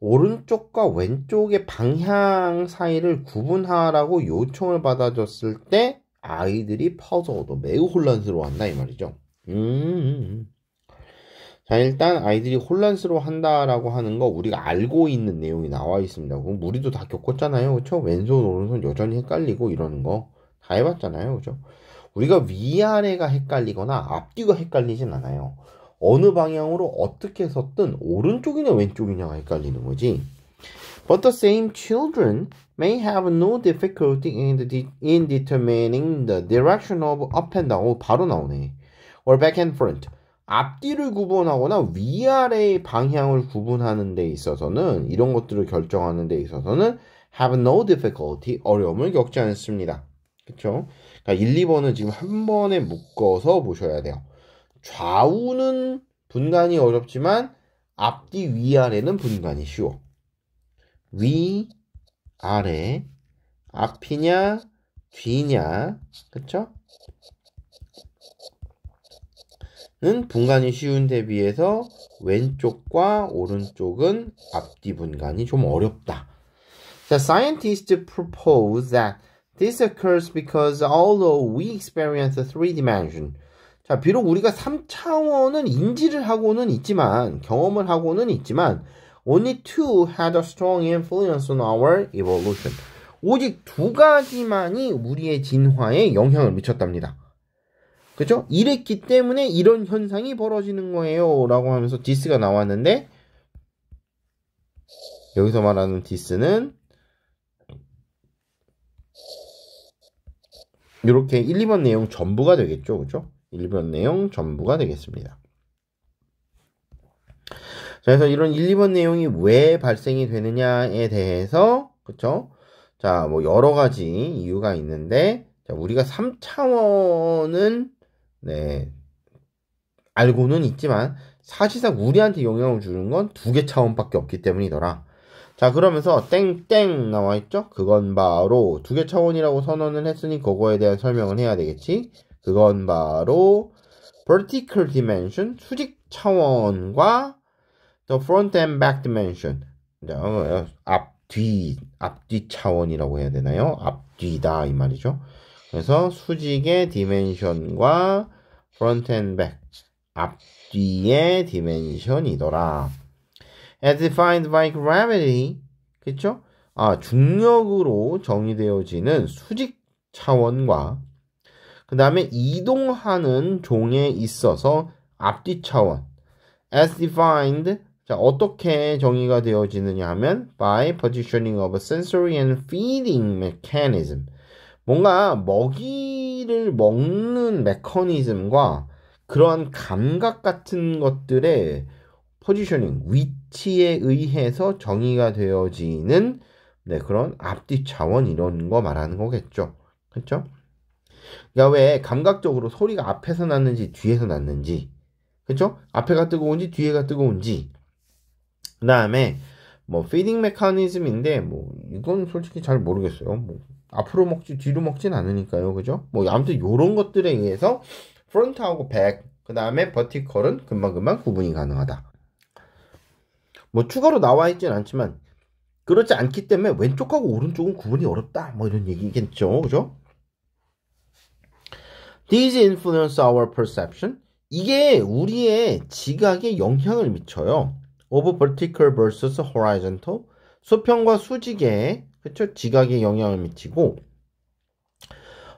오른쪽과 왼쪽의 방향 사이를 구분하라고 요청을 받아줬을 때 아이들이 puzzled, 매우 혼란스러워한다 이 말이죠. 자, 일단 아이들이 혼란스러워한다라고 하는 거 우리가 알고 있는 내용이 나와 있습니다. 그럼 우리도 다 겪었잖아요. 그렇죠? 왼손 오른손 여전히 헷갈리고 이러는 거 다 해봤잖아요. 그렇죠? 우리가 위아래가 헷갈리거나 앞뒤가 헷갈리진 않아요. 어느 방향으로 어떻게 섰든 오른쪽이냐 왼쪽이냐가 헷갈리는 거지. But the same children may have no difficulty in determining the direction of up and down. 바로 나오네. Or back and front. 앞뒤를 구분하거나 위아래의 방향을 구분하는 데 있어서는, 이런 것들을 결정하는 데 있어서는 have no difficulty, 어려움을 겪지 않습니다. 그쵸? 그러니까 1, 2번은 지금 한 번에 묶어서 보셔야 돼요. 좌우는 분간이 어렵지만 앞뒤 위아래는 분간이 쉬워. 위, 아래, 앞이냐, 뒤냐, 그쵸? 는 분간이 쉬운데 비해서 왼쪽과 오른쪽은 앞뒤 분간이 좀 어렵다. The scientists propose that this occurs because although we experience a three dimension, 자, 비록 우리가 3차원은 인지를 하고는 있지만, 경험을 하고는 있지만, only two had a strong influence on our evolution. 오직 두 가지만이 우리의 진화에 영향을 미쳤답니다. 그죠? 이랬기 때문에 이런 현상이 벌어지는 거예요. 라고 하면서 디스가 나왔는데, 여기서 말하는 디스는 이렇게 1, 2번 내용 전부가 되겠죠. 그죠? 1번 내용 전부가 되겠습니다. 자, 그래서 이런 1, 2번 내용이 왜 발생이 되느냐에 대해서, 그쵸? 자, 뭐 여러 가지 이유가 있는데, 자, 우리가 3차원은 네, 알고는 있지만 사실상 우리한테 영향을 주는 건 두 개 차원밖에 없기 때문이더라. 자, 그러면서 땡땡 나와있죠? 그건 바로 두 개 차원이라고 선언을 했으니 그거에 대한 설명을 해야 되겠지? 그건 바로 vertical dimension, 수직 차원과 the front and back dimension, 앞뒤 차원이라고 해야 되나요? 앞뒤다 이 말이죠. 그래서 수직의 디멘션과 front and back, 앞뒤의 디멘션이더라. As defined by gravity, 그쵸? 중력으로 정의되어지는 수직 차원과 그 다음에 이동하는 종에 있어서 앞뒤 차원. As defined, 자, 어떻게 정의가 되어지느냐 하면 by positioning of a sensory and feeding mechanism. 뭔가 먹이를 먹는 메커니즘과 그러한 감각 같은 것들의 포지셔닝, 위치에 의해서 정의가 되어지는 그런 앞뒤 차원 이런 거 말하는 거겠죠. 그렇죠? 그러니까 왜 감각적으로 소리가 앞에서 났는지 뒤에서 났는지, 그렇죠? 앞에가 뜨거운지 뒤에가 뜨거운지, 그 다음에 뭐 피딩 메커니즘인데 뭐 이건 솔직히 잘 모르겠어요. 뭐 앞으로 먹지 뒤로 먹진 않으니까요. 그죠? 뭐 아무튼 요런 것들에 의해서 프론트하고 백, 그 다음에 버티컬은 금방금방 구분이 가능하다. 뭐 추가로 나와 있진 않지만 그렇지 않기 때문에 왼쪽하고 오른쪽은 구분이 어렵다. 뭐 이런 얘기겠죠. 그죠? These influence our perception. 이게 우리의 지각에 영향을 미쳐요. Of vertical versus horizontal. 수평과 수직에 그쵸? 지각에 영향을 미치고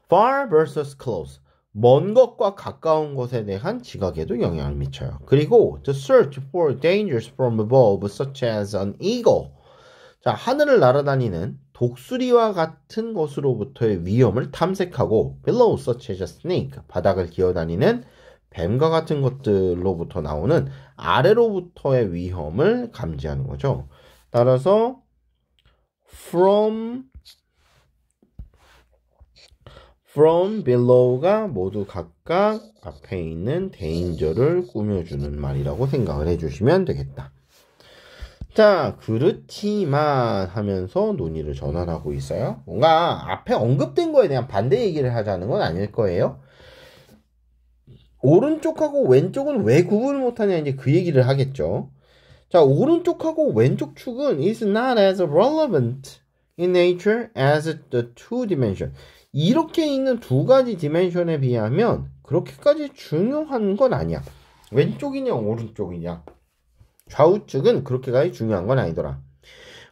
far versus close. 먼 것과 가까운 것에 대한 지각에도 영향을 미쳐요. 그리고 the search for dangers from above such as an eagle. 자, 하늘을 날아다니는 독수리와 같은 것으로부터의 위험을 탐색하고 below such as a snake. 바닥을 기어다니는 뱀과 같은 것들로부터 나오는 아래로부터의 위험을 감지하는 거죠. 따라서 from below가 모두 각각 앞에 있는 danger를 꾸며주는 말이라고 생각을 해주시면 되겠다. 자, 그렇지만 하면서 논의를 전환하고 있어요. 뭔가 앞에 언급된 거에 대한 반대 얘기를 하자는 건 아닐 거예요. 오른쪽하고 왼쪽은 왜 구분을 못하냐 이제 그 얘기를 하겠죠. 자, 오른쪽하고 왼쪽 축은 is not as relevant in nature as the two dimension. 이렇게 있는 두 가지 디멘션에 비하면 그렇게까지 중요한 건 아니야. 왼쪽이냐 오른쪽이냐. 좌우측은 그렇게까지 중요한 건 아니더라.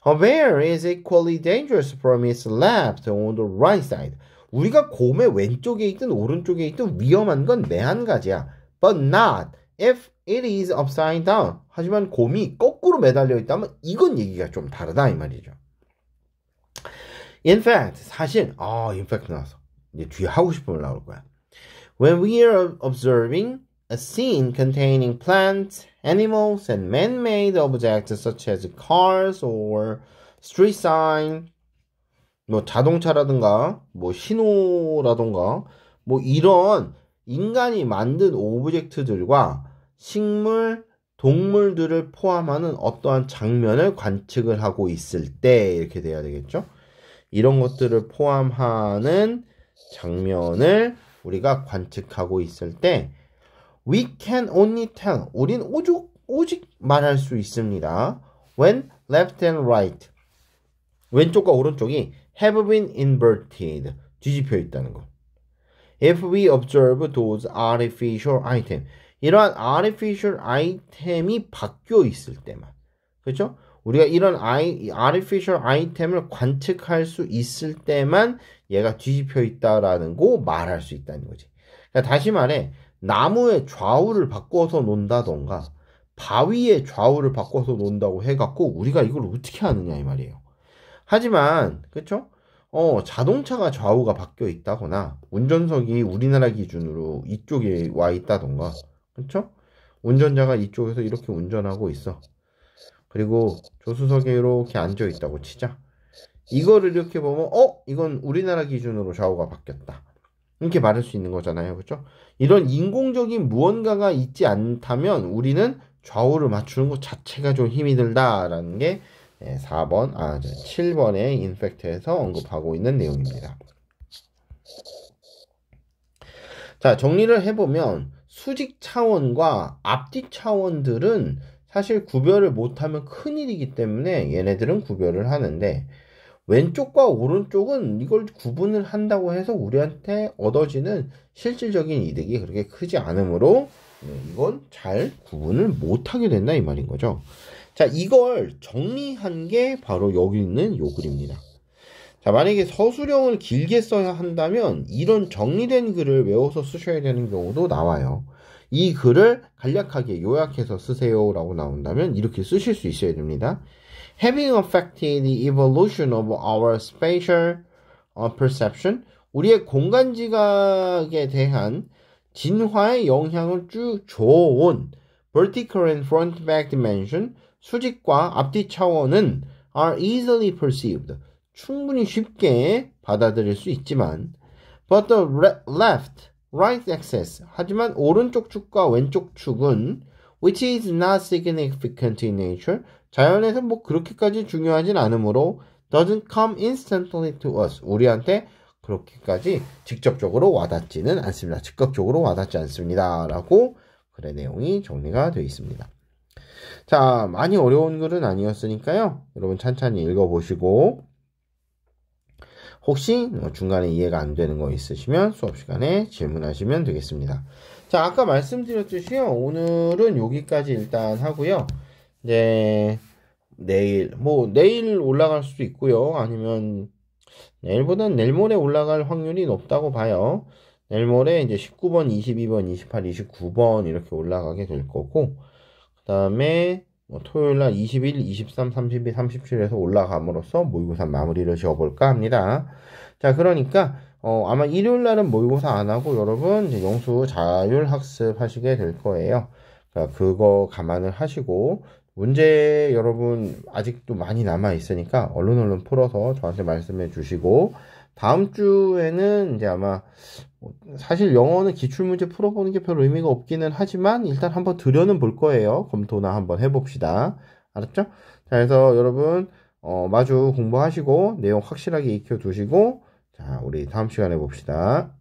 A bear is equally dangerous from its left on the right side. 우리가 곰의 왼쪽에 있든 오른쪽에 있든 위험한 건 매한가지야. But not if it is upside down. 하지만 곰이 거꾸로 매달려 있다면 이건 얘기가 좀 다르다 이 말이죠. In fact, 사실 in fact 나와서 이제 뒤에 하고 싶은 말 나올 거야. When we are observing a scene containing plants, animals, and man-made objects such as cars or street sign, 뭐 자동차라든가 뭐 신호라든가 뭐 이런 인간이 만든 오브젝트들과 식물, 동물들을 포함하는 어떠한 장면을 관측을 하고 있을 때 이렇게 돼야 되겠죠? 이런 것들을 포함하는 장면을 우리가 관측하고 있을 때 we can only tell 우린 오직 말할 수 있습니다. when left and right 왼쪽과 오른쪽이 have been inverted 뒤집혀 있다는 거. If we observe those artificial item 이러한 artificial item이 바뀌어 있을 때만 그렇죠? 우리가 이런 artificial item을 관측할 수 있을 때만 얘가 뒤집혀 있다라는 거 말할 수 있다는 거지. 그러니까 다시 말해 나무의 좌우를 바꿔서 논다던가 바위의 좌우를 바꿔서 논다고 해갖고 우리가 이걸 어떻게 하느냐 이 말이에요. 하지만 그렇죠? 자동차가 좌우가 바뀌어 있다거나 운전석이 우리나라 기준으로 이쪽에 와 있다던가 그렇죠? 운전자가 이쪽에서 이렇게 운전하고 있어. 그리고 조수석에 이렇게 앉아 있다고 치자. 이거를 이렇게 보면 이건 우리나라 기준으로 좌우가 바뀌었다. 이렇게 말할 수 있는 거잖아요. 그렇죠? 이런 인공적인 무언가가 있지 않다면 우리는 좌우를 맞추는 것 자체가 좀 힘이 들다라는 게 7번의 인팩트에서 언급하고 있는 내용입니다. 자, 정리를 해보면 수직 차원과 앞뒤 차원들은 사실 구별을 못하면 큰일이기 때문에 얘네들은 구별을 하는데 왼쪽과 오른쪽은 이걸 구분을 한다고 해서 우리한테 얻어지는 실질적인 이득이 그렇게 크지 않으므로 이건 잘 구분을 못하게 된다 이 말인 거죠. 자, 이걸 정리한 게 바로 여기 있는 요 글입니다. 자, 만약에 서술형을 길게 써야 한다면 이런 정리된 글을 외워서 쓰셔야 되는 경우도 나와요. 이 글을 간략하게 요약해서 쓰세요 라고 나온다면 이렇게 쓰실 수 있어야 됩니다. Having affected the evolution of our spatial perception, 우리의 공간 지각에 대한 진화의 영향을 쭉 줘온 vertical and front-back dimension, 수직과 앞뒤 차원은 are easily perceived, 충분히 쉽게 받아들일 수 있지만 but the left, right axis, 하지만 오른쪽 축과 왼쪽 축은 which is not significant in nature, 자연에서 뭐 그렇게까지 중요하진 않으므로 doesn't come instantly to us, 우리한테 그렇게까지 직접적으로 와닿지는 않습니다. 즉각적으로 와닿지 않습니다. 라고 글의 내용이 정리가 되어 있습니다. 자, 많이 어려운 글은 아니었으니까요. 여러분 찬찬히 읽어보시고 혹시 중간에 이해가 안 되는 거 있으시면 수업 시간에 질문하시면 되겠습니다. 자, 아까 말씀드렸듯이요. 오늘은 여기까지 일단 하고요. 이제 내일 올라갈 수도 있고요. 아니면 내일보다는 내일 모레 올라갈 확률이 높다고 봐요. 내일 모레 이제 19번, 22번, 28, 29번 이렇게 올라가게 될 거고 그 다음에 토요일날 21, 23, 32, 37에서 올라감으로써 모의고사 마무리를 지어볼까 합니다. 자, 그러니까 아마 일요일날은 모의고사 안 하고 여러분 이제 영수 자율 학습 하시게 될 거예요. 그러니까 그거 감안을 하시고 문제 여러분 아직도 많이 남아 있으니까 얼른 풀어서 저한테 말씀해 주시고 다음 주에는 이제 아마 사실 영어는 기출문제 풀어보는 게 별 의미가 없기는 하지만 일단 한번 들여는 볼 거예요. 검토나 한번 해봅시다. 알았죠? 자, 그래서 여러분 마주 공부하시고 내용 확실하게 익혀 두시고 자, 우리 다음 시간에 봅시다.